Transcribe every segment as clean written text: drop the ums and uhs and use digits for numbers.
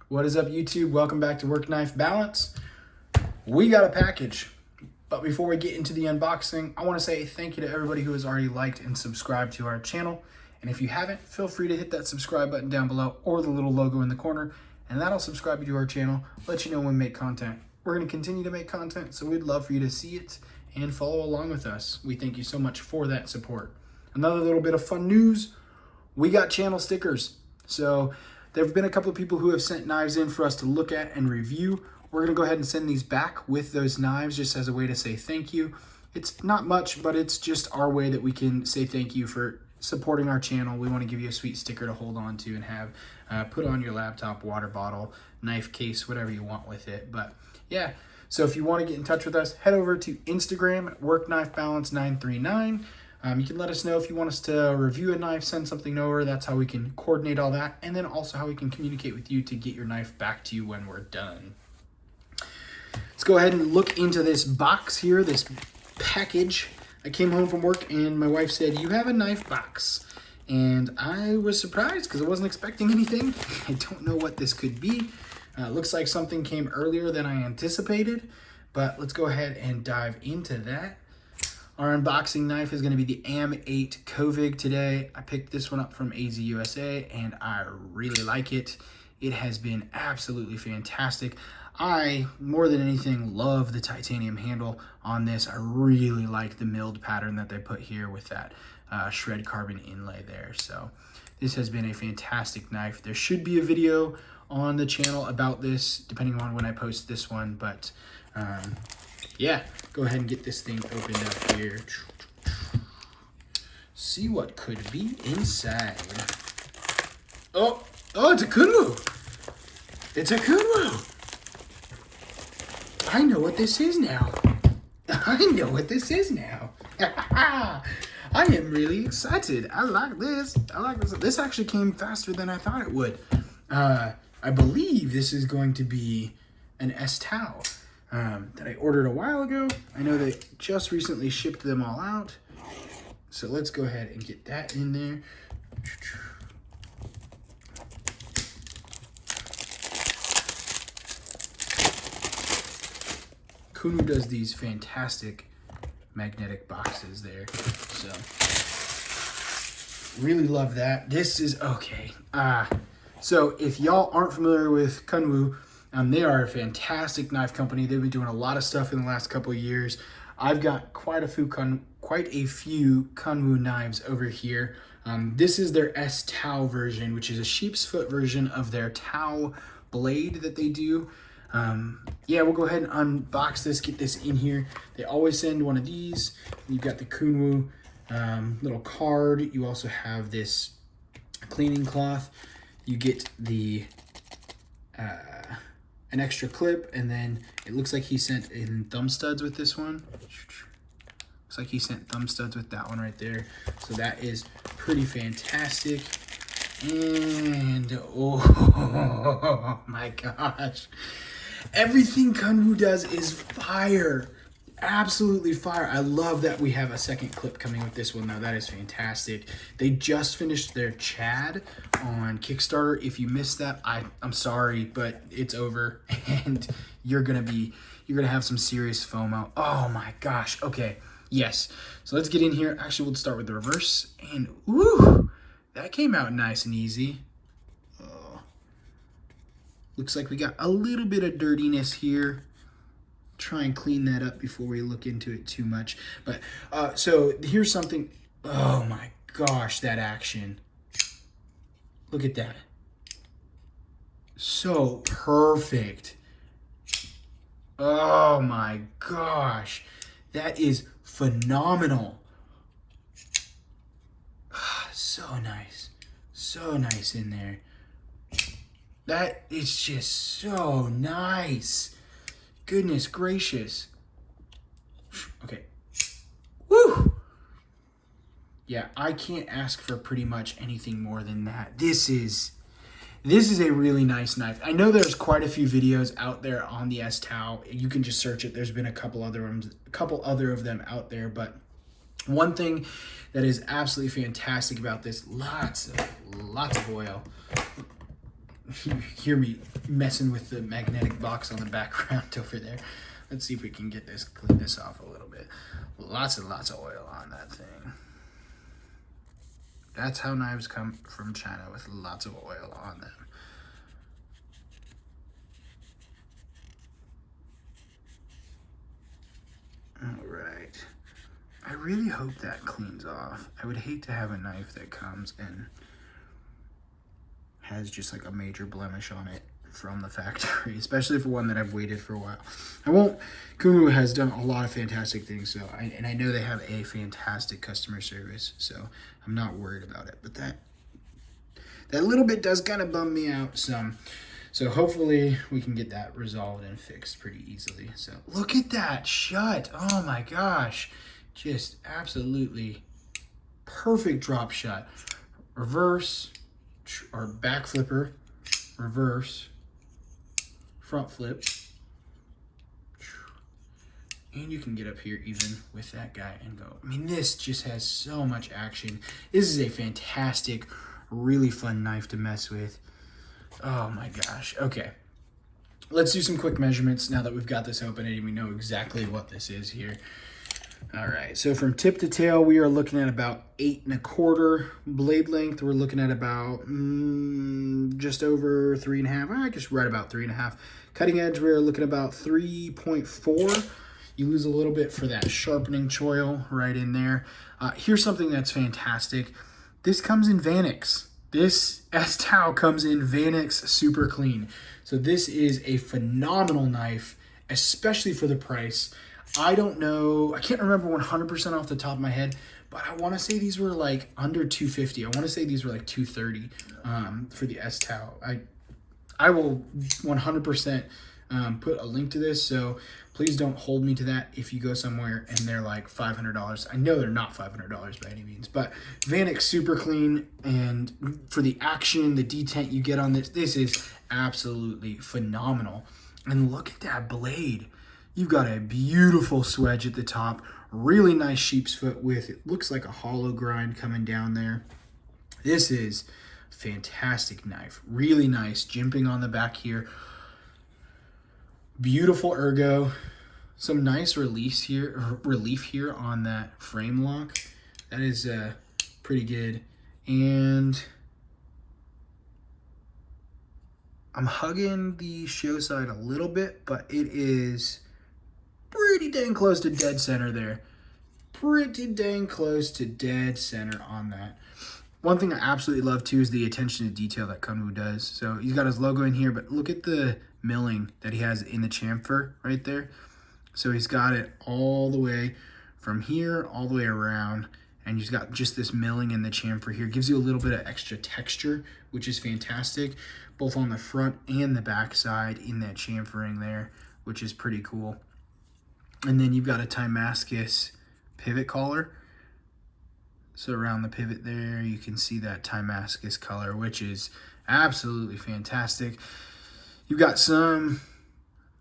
What is up, YouTube? Welcome back to Work Knife Balance. We got a package, but before we get into the unboxing, I want to say thank you to everybody who has already liked and subscribed to our channel. And if you haven't, feel free to hit that subscribe button down below or the little logo in the corner, and that'll subscribe you to our channel, let you know when we make content. We're going to continue to make content, so we'd love for you to see it and follow along with us. We thank you so much for that support. Another little bit of fun news, we got channel stickers. So there have been a couple of people who have sent knives in for us to look at and review. We're going to go ahead and send these back with those knives just as a way to say thank you. It's not much, but it's just our way that we can say thank you for supporting our channel. We want to give you a sweet sticker to hold on to and have put on your laptop, water bottle, knife case, whatever you want with it. But yeah, so if you want to get in touch with us, head over to Instagram at WorkKnifeBalance939. You can let us know if you want us to review a knife, send something over. That's how we can coordinate all that. And then also how we can communicate with you to get your knife back to you when we're done. Let's go ahead and look into this box here, this package. I came home from work and my wife said, "You have a knife box." And I was surprised because I wasn't expecting anything. I don't know what this could be. Looks like something came earlier than I anticipated, but let's go ahead and dive into that. Our unboxing knife is going to be the AM8 Kovig today. I picked this one up from AZ USA and I really like it. It has been absolutely fantastic. I, more than anything, love the titanium handle on this. I really like the milled pattern that they put here with that shred carbon inlay there. So this has been a fantastic knife. There should be a video on the channel about this, depending on when I post this one, but yeah, go ahead and get this thing opened up here. See what could be inside. Oh, it's a Kuwu. It's a Kuwu. I know what this is now. I know what this is now. I am really excited. I like this. I like this. This actually came faster than I thought it would. I believe this is going to be an S-Tau that I ordered a while ago. I know they just recently shipped them all out. So let's go ahead and get that in there. Kuwu does these fantastic magnetic boxes there. So really love that. This is okay. So if y'all aren't familiar with Kuwu, they are a fantastic knife company. They've been doing a lot of stuff in the last couple of years. I've got quite a few Kuwu knives over here. This is their S-Tau version, which is a sheep's foot version of their Tau blade that they do. Yeah, we'll go ahead and unbox this, get this in here. They always send one of these. You've got the Kuwu little card. You also have this cleaning cloth. You get the an extra clip, and then it looks like he sent in thumb studs with this one. Looks like he sent thumb studs with that one right there. So that is pretty fantastic. And oh my gosh, everything Kuwu does is fire. Absolutely fire. I love that we have a second clip coming with this one though. That is fantastic. They just finished their Chad on Kickstarter. If you missed that, I'm sorry, but it's over and you're gonna have some serious FOMO. Oh my gosh. Okay. Yes. So let's get in here. Actually, we'll start with the reverse, and ooh, that came out nice and easy. Oh. Looks like we got a little bit of dirtiness here. Try and clean that up before we look into it too much. But so here's something. Oh my gosh, that action. Look at that. So perfect. Oh my gosh. That is phenomenal. So nice. So nice in there. That is just so nice. Goodness gracious. Okay. Woo! Yeah, I can't ask for pretty much anything more than that. This is a really nice knife. I know there's quite a few videos out there on the S-Tau. You can just search it. There's been a couple other of them out there, but one thing that is absolutely fantastic about this, lots of oil. you hear me messing with the magnetic box on the background over there. Let's see if we can clean this off a little bit. Lots and lots of oil on that thing. That's how knives come from China, with lots of oil on them. All right. I really hope that cleans off. I would hate to have a knife that comes and has just like a major blemish on it from the factory, especially for one that I've waited for a while. Kuwu has done a lot of fantastic things, so I know they have a fantastic customer service, so I'm not worried about it. But that little bit does kind of bum me out some. So hopefully we can get that resolved and fixed pretty easily. So look at that shut. Oh my gosh. Just absolutely perfect drop shot. Reverse or back flipper, reverse, front flip. And you can get up here even with that guy and go. I mean, this just has so much action. This is a fantastic, really fun knife to mess with. Oh my gosh. Okay. Let's do some quick measurements now that we've got this open and we know exactly what this is here. All right. So from tip to tail, we are looking at about 8 1/4 blade length. We're looking at about just over 3 1/2. I guess right about 3 1/2. Cutting edge, we're looking about 3.4. You lose a little bit for that sharpening choil right in there. Here's something that's fantastic. This comes in Vanix. This S-Tau comes in Vanix Super Clean. So this is a phenomenal knife, especially for the price. I don't know, I can't remember 100% off the top of my head, but I want to say these were like under $250. I want to say these were like $230 for the S-Tau. I will 100% put a link to this, so please don't hold me to that if you go somewhere and they're like $500. I know they're not $500 by any means, but Vanix Super Clean, and for the action, the detent you get on this, this is absolutely phenomenal. And look at that blade. You've got a beautiful swedge at the top, really nice sheep's foot with, it looks like a hollow grind coming down there. This is a fantastic knife, really nice, jimping on the back here. Beautiful ergo, some nice relief here on that frame lock. That is pretty good. And I'm hugging the show side a little bit, but it is pretty dang close to dead center there. Pretty dang close to dead center on that. One thing I absolutely love too is the attention to detail that Kuwu does. So he's got his logo in here, but look at the milling that he has in the chamfer right there. So he's got it all the way from here all the way around, and he's got just this milling in the chamfer here. Gives you a little bit of extra texture, which is fantastic, both on the front and the back side in that chamfering there, which is pretty cool. And then you've got a Timascus pivot collar. So around the pivot there, you can see that Timascus color, which is absolutely fantastic. You've got some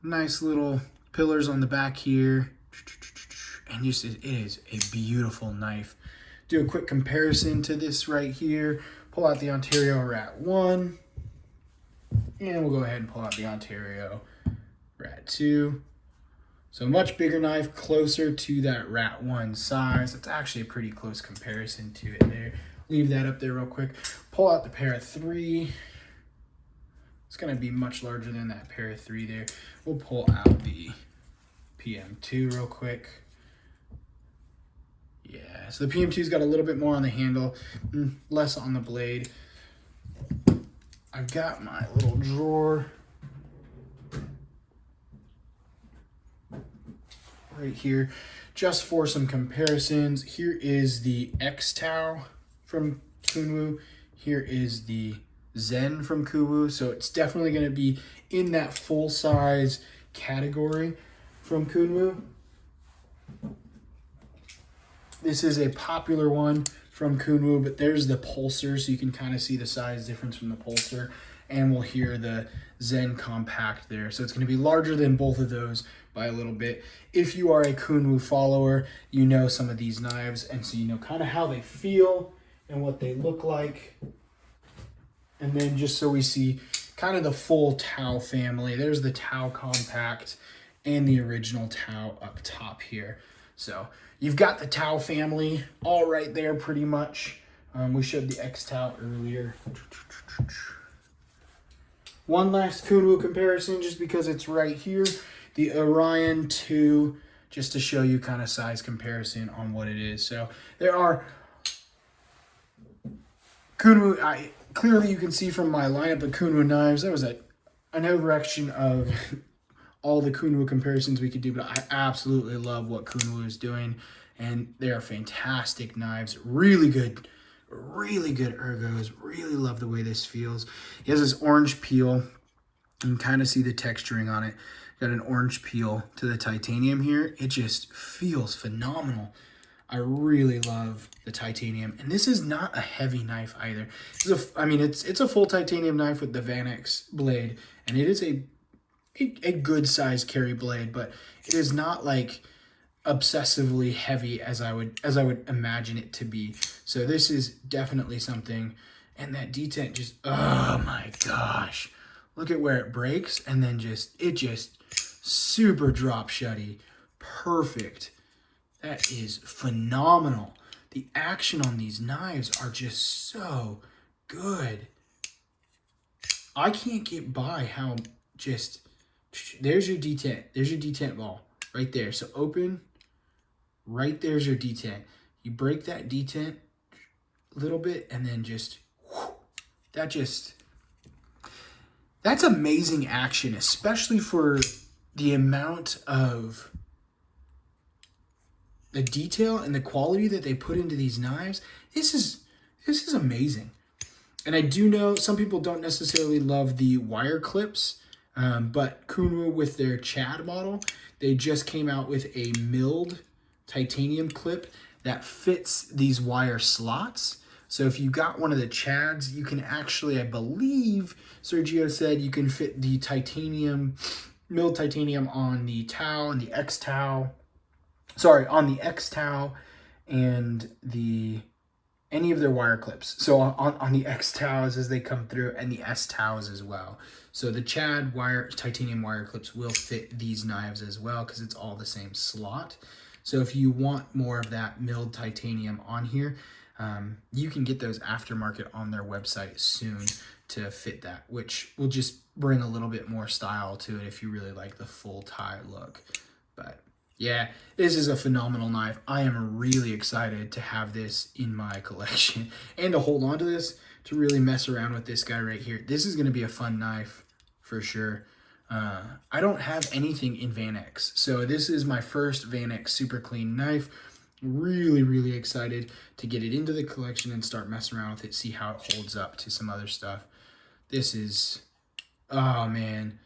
nice little pillars on the back here. And just, it is a beautiful knife. Do a quick comparison to this right here. Pull out the Ontario Rat 1. And we'll go ahead and pull out the Ontario Rat 2. So much bigger knife, closer to that Rat 1 size. That's actually a pretty close comparison to it there. Leave that up there real quick. Pull out the Para 3. It's going to be much larger than that Para 3 there. We'll pull out the PM2 real quick. Yeah, so the PM2's got a little bit more on the handle, less on the blade. I've got my little drawer right here just for some comparisons. Here is the X-Tau from Kuwu. Here is the Zen from Kuwu. So it's definitely going to be in that full size category from Kuwu. This is a popular one from Kuwu, but there's the Pulsar, so you can kind of see the size difference from the Pulsar. And we'll hear the Zen Compact there. So it's going to be larger than both of those by a little bit. If you are a Kuwu follower, you know some of these knives, and so you know kind of how they feel and what they look like. And then just so we see kind kind of the full Tao family. There's the Tao Compact and the original Tao up top here. So you've got the Tao family all right there pretty much. We showed the X Tao earlier. One last Kuwu comparison just because it's right here. The Orion 2, just to show you kind of size comparison on what it is. So there are Kuwu, clearly you can see from my lineup of Kuwu knives, that was an overreaction of all the Kuwu comparisons we could do, but I absolutely love what Kuwu is doing, and they are fantastic knives, really good ergos, really love the way this feels. He has this orange peel, you can kind of see the texturing on it. Got an orange peel to the titanium here. It just feels phenomenal. I really love the titanium, and this is not a heavy knife either. It's a full titanium knife with the Vanex blade, and it is a good size carry blade, but it is not like obsessively heavy as I would imagine it to be. So this is definitely something, and that detent just, oh my gosh, look at where it breaks, and then it just super drop shutty, perfect. That is phenomenal. The action on these knives are just so good. I can't get by how just, there's your detent. There's your detent ball right there. So open, right there's your detent. You break that detent a little bit and then just, whoo, that's amazing action, especially for the amount of the detail and the quality that they put into these knives. This is amazing. And I do know some people don't necessarily love the wire clips, but Kuwu with their Chad model, they just came out with a milled titanium clip that fits these wire slots. So if you got one of the Chads, you can actually, I believe Sergio said, you can fit the titanium, milled titanium on the Tao and the X Tao. Sorry, on the X Tao and any of their wire clips. So on the X Taos as they come through, and the S Taos as well. So the Chad titanium wire clips will fit these knives as well because it's all the same slot. So if you want more of that milled titanium on here, you can get those aftermarket on their website soon to fit that, which will just bring a little bit more style to it if you really like the full tie look. But yeah, this is a phenomenal knife. I am really excited to have this in my collection and to hold on to this, to really mess around with this guy right here. This is going to be a fun knife for sure. I don't have anything in Vanex, so this is my first Vanex super clean knife. Really excited to get it into the collection and start messing around with it, see how it holds up to some other stuff. This is, oh man.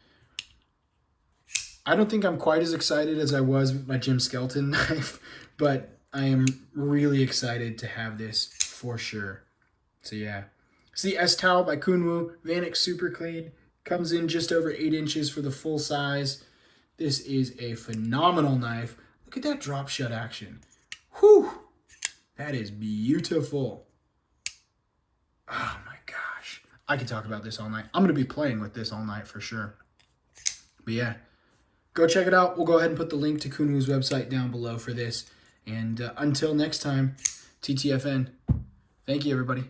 I don't think I'm quite as excited as I was with my Jim Skelton knife, but I am really excited to have this for sure. So yeah, it's the S Tao by Kuwu, Vanex Super Clean. Comes in just over 8 inches for the full size. This is a phenomenal knife. Look at that drop shut action. Whew, that is beautiful. Oh my gosh, I could talk about this all night. I'm gonna be playing with this all night for sure. But yeah, go check it out. We'll go ahead and put the link to Kuwu's website down below for this. And until next time, TTFN. Thank you, everybody.